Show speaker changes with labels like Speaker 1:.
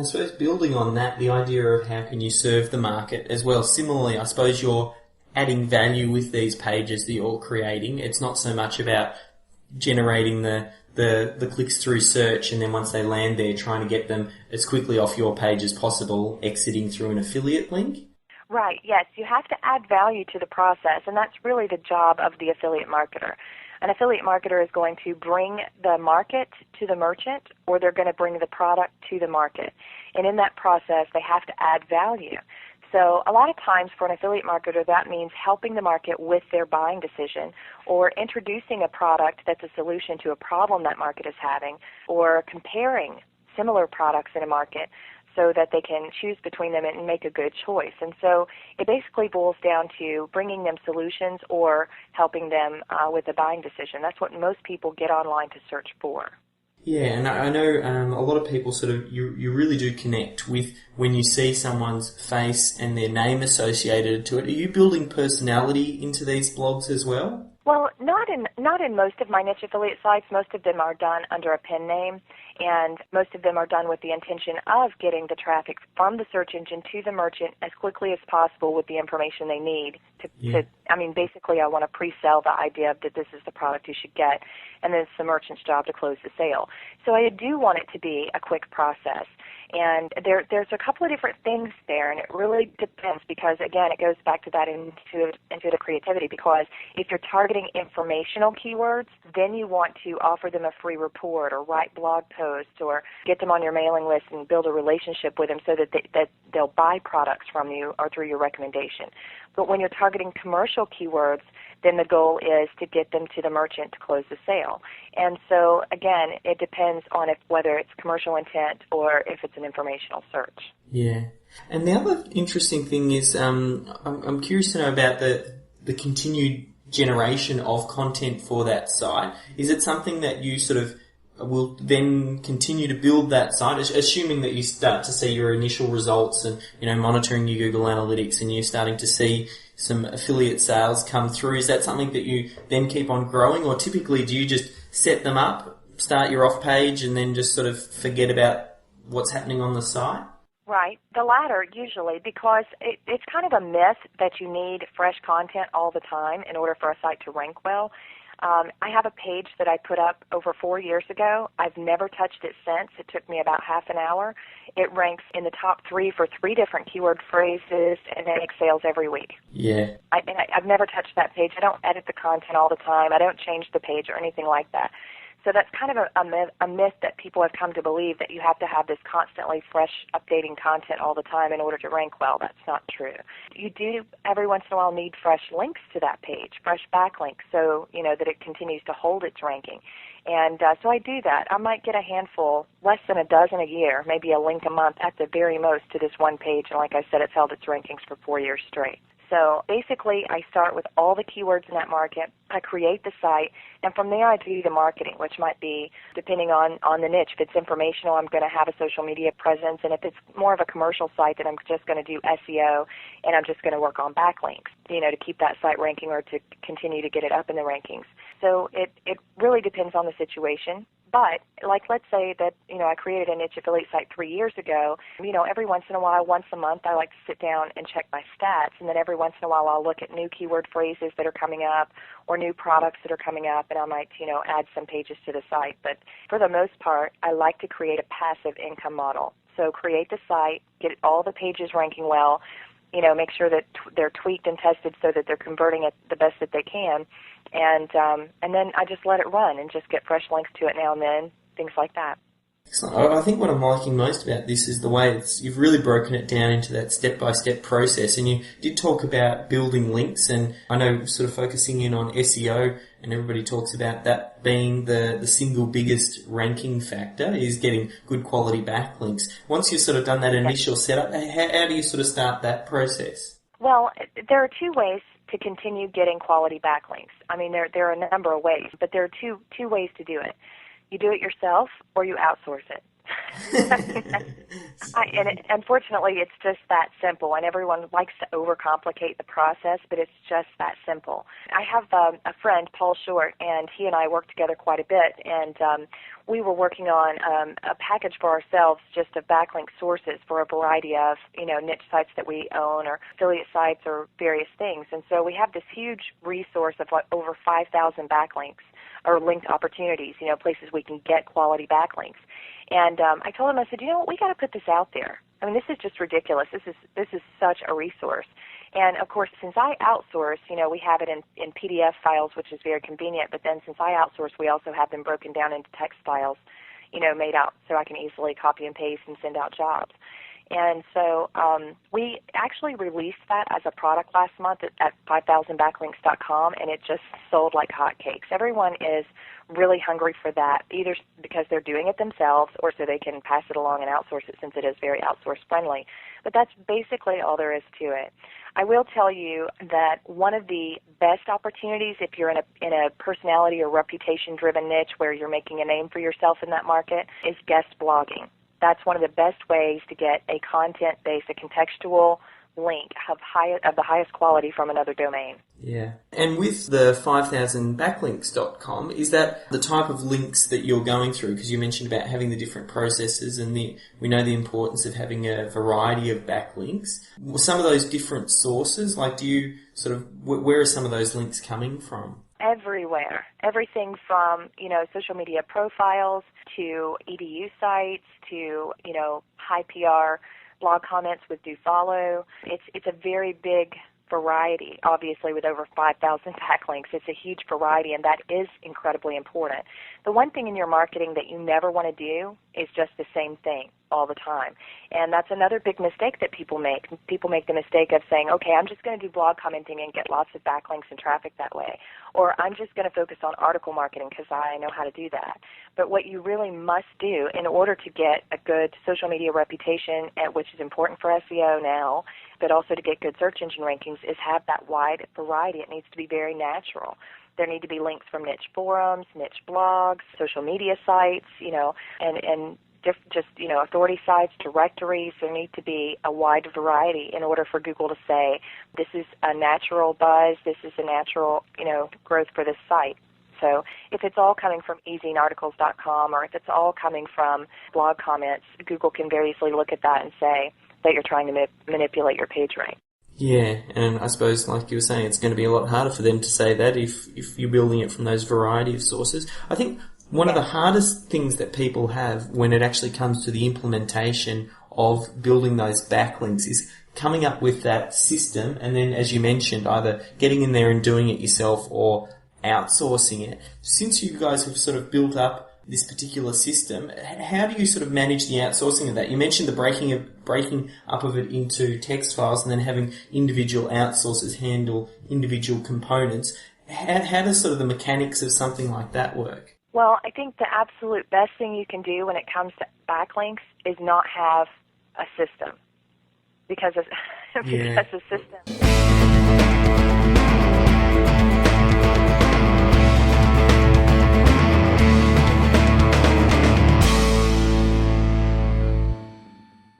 Speaker 1: I suppose building on that, the idea of how can you serve the market as well. Similarly, I suppose you're adding value with these pages that you're creating. It's not so much about generating the clicks through search and then once they land there, trying to get them as quickly off your page as possible, exiting through an affiliate link.
Speaker 2: Right, yes. You have to add value to the process, and that's really the job of the affiliate marketer. An affiliate marketer is going to bring the market to the merchant, or they're going to bring the product to the market. And in that process, they have to add value. So a lot of times for an affiliate marketer, that means helping the market with their buying decision, or introducing a product that's a solution to a problem that market is having, or comparing similar products in a market so that they can choose between them and make a good choice. And so it basically boils down to bringing them solutions or helping them with a buying decision. That's what most people get online to search for.
Speaker 1: Yeah, and I know a lot of people sort of, you really do connect with when you see someone's face and their name associated to it. Are you building personality into these blogs as well?
Speaker 2: Well, not in most of my niche affiliate sites. Most of them are done under a pen name, and most of them are done with the intention of getting the traffic from the search engine to the merchant as quickly as possible with the information they need. Basically I want to pre-sell the idea that this is the product you should get, and then it's the merchant's job to close the sale. So I do want it to be a quick process. And there's a couple of different things there, and it really depends because, again, it goes back to that intuitive creativity, because if you're targeting informational keywords, then you want to offer them a free report or write blog posts or get them on your mailing list and build a relationship with them so that they'll buy products from you or through your recommendation. But when you're targeting commercial keywords, then the goal is to get them to the merchant to close the sale. And so, again, it depends on whether it's commercial intent or if it's an informational search.
Speaker 1: Yeah. And the other interesting thing is I'm curious to know about the continued generation of content for that site. Is it something that you sort of will then continue to build that site, assuming that you start to see your initial results and, monitoring your Google Analytics and you're starting to see some affiliate sales come through? Is that something that you then keep on growing, or typically do you just set them up, start your off page, and then just sort of forget about what's happening on the site?
Speaker 2: Right, the latter usually, because it's kind of a myth that you need fresh content all the time in order for a site to rank well. I have a page that I put up over 4 years ago. I've never touched it since. It took me about half an hour. It ranks in the top 3 for 3 different keyword phrases, and it makes sales every week.
Speaker 1: Yeah.
Speaker 2: I've never touched that page. I don't edit the content all the time. I don't change the page or anything like that. So that's kind of a myth that people have come to believe, that you have to have this constantly fresh, updating content all the time in order to rank well. That's not true. You do every once in a while need fresh links to that page, fresh backlinks, so that it continues to hold its ranking. And so I do that. I might get a handful, less than a dozen a year, maybe a link a month at the very most to this one page. And like I said, it's held its rankings for 4 years straight. So basically, I start with all the keywords in that market. I create the site, and from there I do the marketing, which might be, depending on the niche. If it's informational, I'm going to have a social media presence, and if it's more of a commercial site, then I'm just going to do SEO, and I'm just going to work on backlinks, to keep that site ranking or to continue to get it up in the rankings. So it really depends on the situation. But, let's say that, I created a niche affiliate site 3 years ago. Every once in a while, once a month, I like to sit down and check my stats. And then every once in a while, I'll look at new keyword phrases that are coming up or new products that are coming up, and I might, add some pages to the site. But for the most part, I like to create a passive income model. So create the site, get all the pages ranking well, make sure that they're tweaked and tested so that they're converting it the best that they can. And then I just let it run and just get fresh links to it now and then, things like that.
Speaker 1: Excellent. I think what I'm liking most about this is the way you've really broken it down into that step-by-step process. And you did talk about building links, and I know sort of focusing in on SEO, and everybody talks about that being the single biggest ranking factor is getting good quality backlinks. Once you've sort of done that initial setup, how do you sort of start that process?
Speaker 2: Well, there are 2 ways to continue getting quality backlinks. I mean, there are a number of ways, but there are two ways to do it. You do it yourself or you outsource it. Unfortunately, it's just that simple, and everyone likes to overcomplicate the process, but it's just that simple. I have a friend, Paul Short, and he and I work together quite a bit, and we were working on a package for ourselves just of backlink sources for a variety of, niche sites that we own or affiliate sites or various things. And so we have this huge resource of over 5,000 backlinks or linked opportunities, places we can get quality backlinks. And I told him, I said, we got to put this out there. I mean, this is just ridiculous. This is such a resource. And, of course, since I outsource, we have it in PDF files, which is very convenient. But then since I outsource, we also have them broken down into text files, made out so I can easily copy and paste and send out jobs. And so we actually released that as a product last month at 5000backlinks.com, and it just sold like hotcakes. Everyone is really hungry for that, either because they're doing it themselves or so they can pass it along and outsource it, since it is very outsource friendly. But that's basically all there is to it. I will tell you that one of the best opportunities, if you're in a personality or reputation-driven niche where you're making a name for yourself in that market, is guest blogging. That's one of the best ways to get a content-based, a contextual link of the highest quality from another domain.
Speaker 1: Yeah. And with the 5000backlinks.com, is that the type of links that you're going through? Because you mentioned about having the different processes, and we know the importance of having a variety of backlinks. Some of those different sources, do you where are some of those links coming from?
Speaker 2: Everywhere. Everything from, social media profiles to EDU sites to, high PR blog comments with do follow. It's a very big variety, obviously, with over 5,000 backlinks. It's a huge variety, and that is incredibly important. The one thing in your marketing that you never want to do is just the same thing all the time. And that's another big mistake that people make. People make the mistake of saying, okay, I'm just going to do blog commenting and get lots of backlinks and traffic that way. Or I'm just going to focus on article marketing because I know how to do that. But what you really must do in order to get a good social media reputation, which is important for SEO now, but also to get good search engine rankings, is have that wide variety. It needs to be very natural. There need to be links from niche forums, niche blogs, social media sites, and just authority sites, directories. There need to be a wide variety in order for Google to say, this is a natural buzz, this is a natural, growth for this site. So if it's all coming from easyinarticles.com or if it's all coming from blog comments, Google can very easily look at that and say that you're trying to manipulate your page rank.
Speaker 1: Yeah, and I suppose, like you were saying, it's going to be a lot harder for them to say that if you're building it from those variety of sources. I think one of the hardest things that people have when it actually comes to the implementation of building those backlinks is coming up with that system, and then, as you mentioned, either getting in there and doing it yourself or outsourcing it. Since you guys have sort of built up this particular system, how do you sort of manage the outsourcing of that? You mentioned the breaking up of it into text files and then having individual outsourcers handle individual components. How does sort of the mechanics of something like that work?
Speaker 2: Well, I think the absolute best thing you can do when it comes to backlinks is not have a system. Because a system